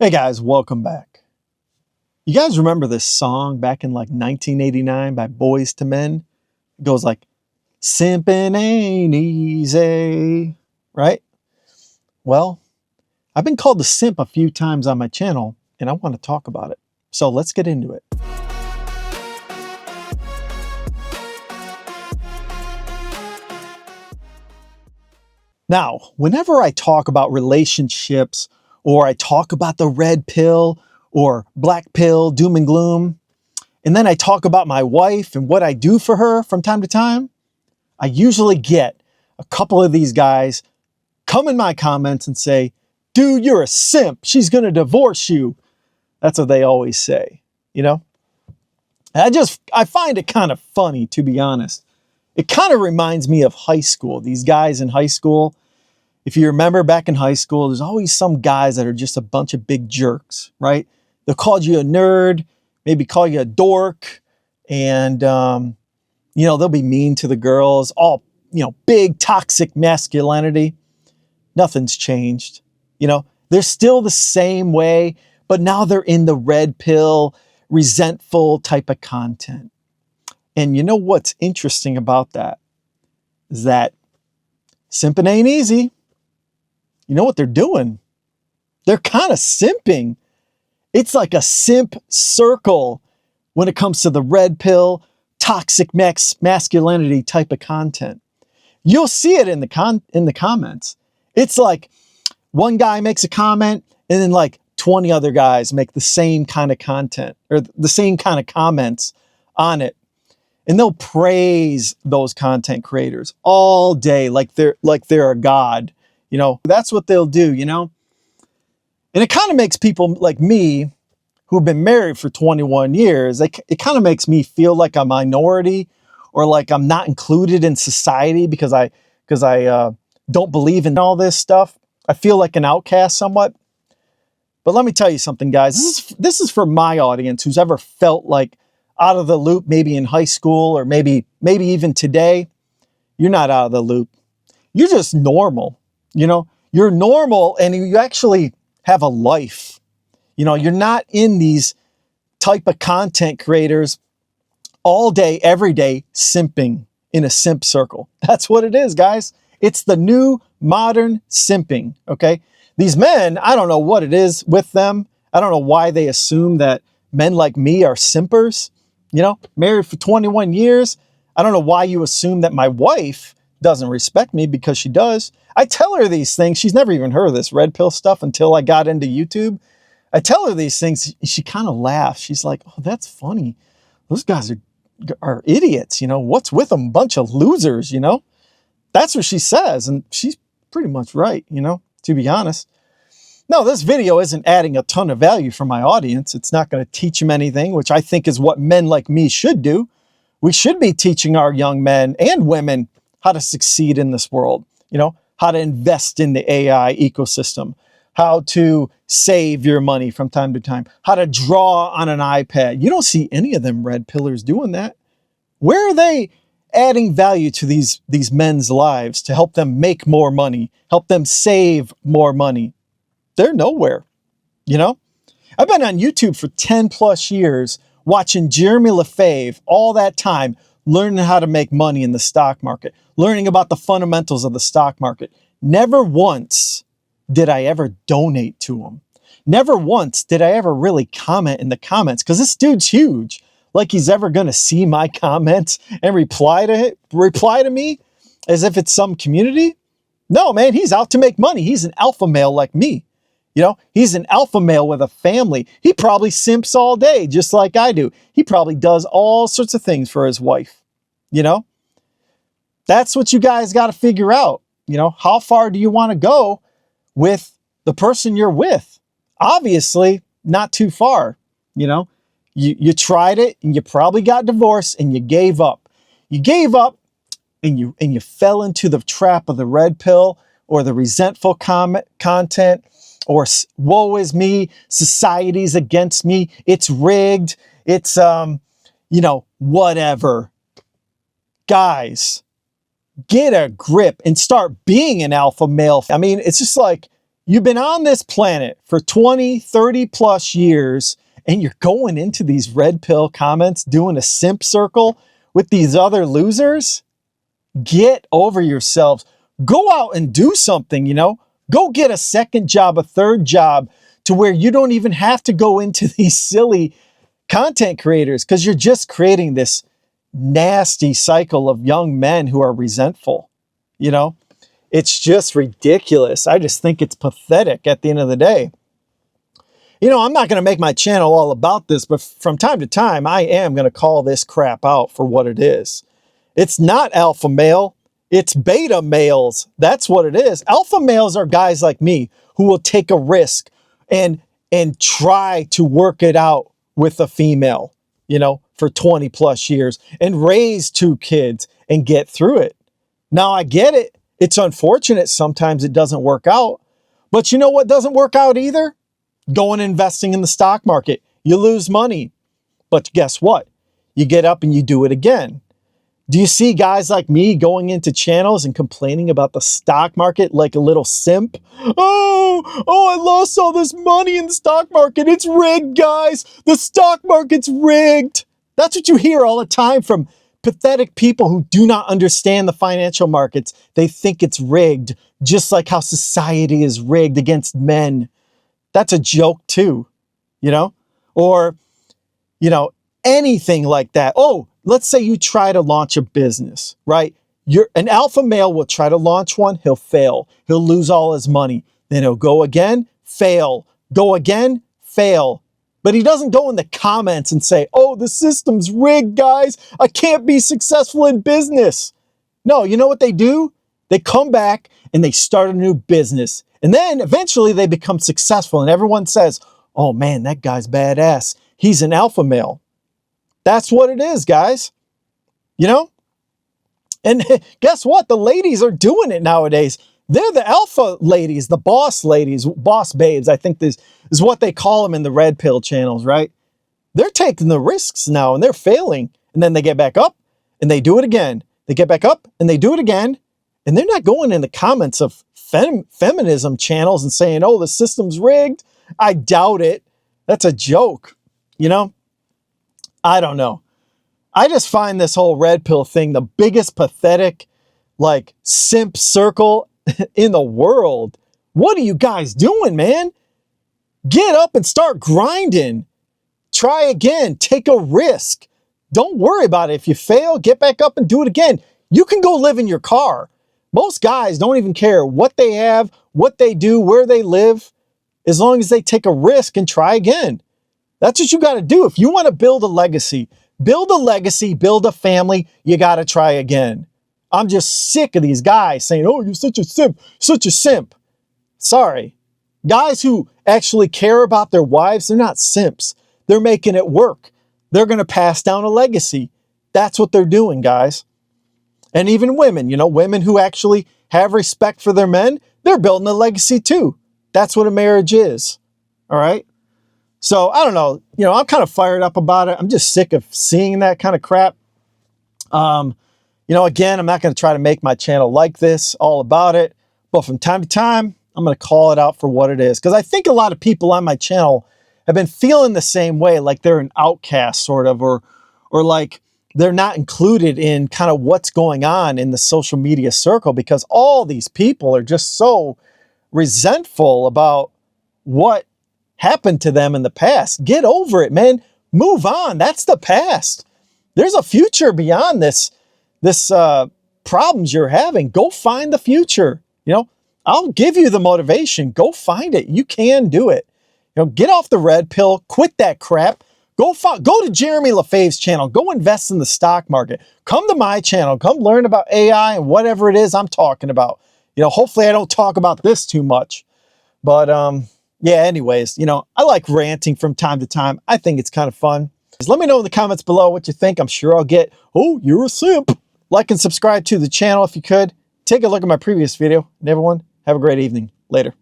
Hey guys, welcome back. You guys remember this song back in like 1989 by Boys to Men? It goes like, Simpin ain't easy, right? Well, I've been called a simp a few times on my channel and I want to talk about it. So let's get into it. Now, whenever I talk about relationships or I talk about the red pill or black pill, doom and gloom, and then I talk about my wife and what I do for her from time to time, I usually get a couple of these guys come in my comments and say, dude, you're a simp. She's going to divorce you. That's what they always say, you know? And I find it kind of funny, to be honest. It kind of reminds me of high school. These guys in high school, if you remember back in high school, there's always some guys that are just a bunch of big jerks, right? They'll call you a nerd, maybe call you a dork, and, they'll be mean to the girls, all, big toxic masculinity. Nothing's changed. They're still the same way, but now they're in the red pill, resentful type of content. And you know what's interesting about that is that simping ain't easy. You know what they're doing? They're kind of simping. It's like a simp circle when it comes to the red pill, toxic masculinity type of content. You'll see it in the comments. It's like one guy makes a comment and then like 20 other guys make the same kind of content or the same kind of comments on it. And they'll praise those content creators all day like they're a god. That's what they'll do, And it kind of makes people like me who've been married for 21 years, it kind of makes me feel like a minority or like I'm not included in society because I don't believe in all this stuff. I feel like an outcast somewhat. But let me tell you something, guys. This is for my audience who's ever felt like out of the loop, maybe in high school or maybe even today. You're not out of the loop. You're just normal. You're normal and you actually have a life. You're not in these type of content creators all day, every day, simping in a simp circle. That's what it is, guys. It's the new modern simping, okay? These men, I don't know what it is with them. I don't know why they assume that men like me are simpers. Married for 21 years. I don't know why you assume that my wife doesn't respect me because she does. I tell her these things. She's never even heard of this red pill stuff until I got into YouTube. I tell her these things. She kind of laughs. She's like, oh, that's funny. Those guys are idiots. What's with them? Bunch of losers, That's what she says. And she's pretty much right, to be honest. No, this video isn't adding a ton of value for my audience. It's not going to teach them anything, which I think is what men like me should do. We should be teaching our young men and women how to succeed in this world, how to invest in the AI ecosystem, how to save your money from time to time, how to draw on an iPad. You don't see any of them red pillars doing that. Where are they adding value to these men's lives to help them make more money, help them save more money? They're nowhere, I've been on YouTube for 10 plus years watching Jeremy LaFave all that time, learning how to make money in the stock market, learning about the fundamentals of the stock market. Never once did I ever donate to him. Never once did I ever really comment in the comments because this dude's huge. Like he's ever going to see my comments and reply to me as if it's some community. No, man, he's out to make money. He's an alpha male like me. He's an alpha male with a family. He probably simps all day, just like I do. He probably does all sorts of things for his wife. That's what you guys got to figure out. How far do you want to go with the person you're with? Obviously, not too far. You tried it and you probably got divorced and you gave up. You gave up and you fell into the trap of the red pill or the resentful content. Or woe is me, society's against me, it's rigged, it's, whatever. Guys, get a grip and start being an alpha male. I mean, it's just like, You've been on this planet for 20, 30 plus years, and you're going into these red pill comments, doing a simp circle with these other losers? Get over yourselves. Go out and do something, you know? Go get a second job, a third job, to where you don't even have to go into these silly content creators, because you're just creating this nasty cycle of young men who are resentful, you know? It's just ridiculous. I just think it's pathetic at the end of the day. You know, I'm not going to make my channel all about this, but from time to time, I am going to call this crap out for what it is. It's not alpha male. It's beta males. That's what it is. Alpha males are guys like me who will take a risk and try to work it out with a female, you know, for 20 plus years and raise 2 kids and get through it. Now, I get it. It's unfortunate sometimes it doesn't work out. But you know what doesn't work out either? Going and investing in the stock market. You lose money. But guess what? You get up and you do it again. Do you see guys like me going into channels and complaining about the stock market like a little simp? Oh, I lost all this money in the stock market. It's rigged, guys. The stock market's rigged. That's what you hear all the time from pathetic people who do not understand the financial markets. They think it's rigged, just like how society is rigged against men. That's a joke too, you know? Or, you know, anything like that. Oh, let's say you try to launch a business, right? An alpha male will try to launch one. He'll fail. He'll lose all his money. Then he'll go again, fail. Go again, fail. But he doesn't go in the comments and say, oh, the system's rigged, guys. I can't be successful in business. No, you know what they do? They come back and they start a new business. And then eventually they become successful and everyone says, oh man, that guy's badass. He's an alpha male. That's what it is, guys. You know? And guess what? The ladies are doing it nowadays. They're the alpha ladies, the boss ladies, boss babes. I think this is what they call them in the red pill channels, right? They're taking the risks now and they're failing. And then they get back up and they do it again. They get back up and they do it again. And they're not going in the comments of feminism channels and saying, oh, the system's rigged. I doubt it. That's a joke, you know? I don't know. I just find this whole red pill thing the biggest pathetic, like, simp circle in the world. What are you guys doing, man? Get up and start grinding. Try again. Take a risk. Don't worry about it. If you fail, get back up and do it again. You can go live in your car. Most guys don't even care what they have, what they do, where they live, as long as they take a risk and try again. That's what you got to do. If you want to build a legacy, build a family, you got to try again. I'm just sick of these guys saying, oh, you're such a simp, such a simp. Sorry. Guys who actually care about their wives, they're not simps. They're making it work. They're going to pass down a legacy. That's what they're doing, guys. And even women, you know, women who actually have respect for their men, they're building a legacy too. That's what a marriage is. All right. So I don't know, you know, I'm kind of fired up about it. I'm just sick of seeing that kind of crap. You know, again, I'm not going to try to make my channel like this, all about it. But from time to time, I'm going to call it out for what it is. Because I think a lot of people on my channel have been feeling the same way, like they're an outcast sort of, or like they're not included in kind of what's going on in the social media circle, because all these people are just so resentful about what happened to them in the past. Get over it, man. Move on. That's the past. There's a future beyond this problems you're having. Go find the future. You know, I'll give you the motivation. Go find it. You can do it. You know, get off the red pill. Quit that crap. Go to Jeremy LaFave's channel. Go invest in the stock market. Come to my channel. Come learn about AI and whatever it is I'm talking about. You know, hopefully I don't talk about this too much. But yeah, anyways, you know, I like ranting from time to time. I think it's kind of fun. Just let me know in the comments below what you think. I'm sure I'll get, oh, you're a simp. Like and subscribe to the channel if you could. Take a look at my previous video. And everyone, have a great evening. Later.